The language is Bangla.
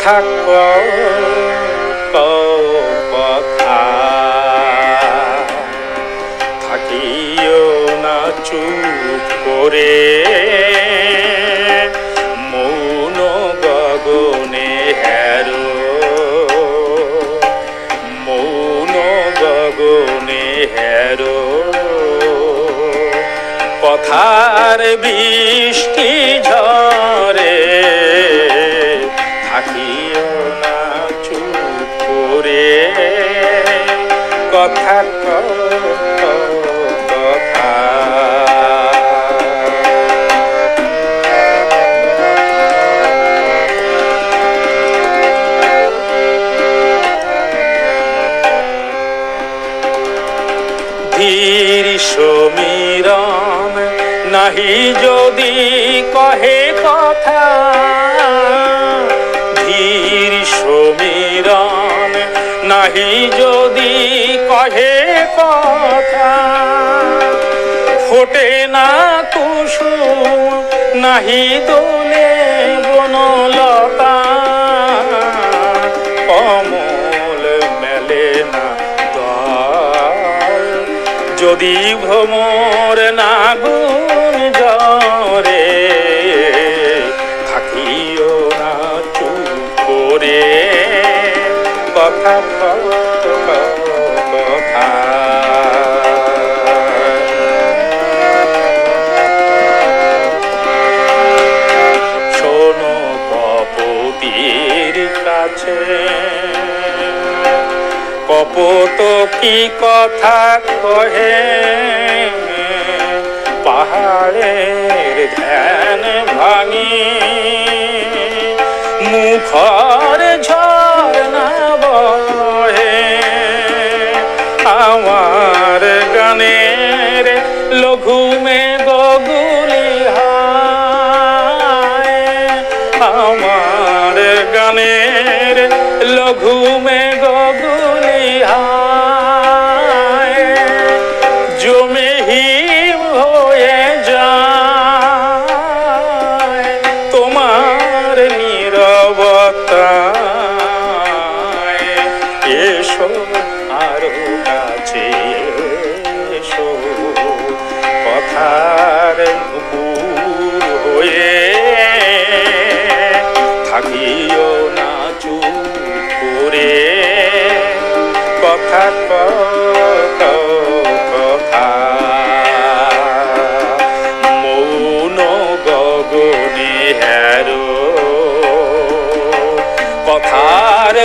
কথা কথা থাকিও না চুপ করে মৌন গগনে হেরো মৌন গগনে হেরো কথার বৃষ্টি ঝরে থাকিও না চুপ করে কথা কথা ধীর সমীরণ নাহি যদি কহে কথা ধীর সমীরণ নাহি যদি কহে কথা ফোটে না কুসুম নাহি দোলে বনলতা কমল মেলে না দল যদি ভ্রমর না গুণ ঝরে থাকিও না চুপ করে কথা কথা শোনো কপতির কাছে কপত কি কথা কহে পাহাড়ের ধ্যান ভাঙি মুখর ঝরনা বহে আমার গানের লঘুমে গগুলি হায় আমার গানের লঘুমে গগুলি হায় জমে হিম হয়ে যায় তোমার নীরবতায় এসো আরো কাছে এসো কথার নুপুর হয়ে থাকিও না চুপ করে কথা কথা মৌন গগনে হেরো কথার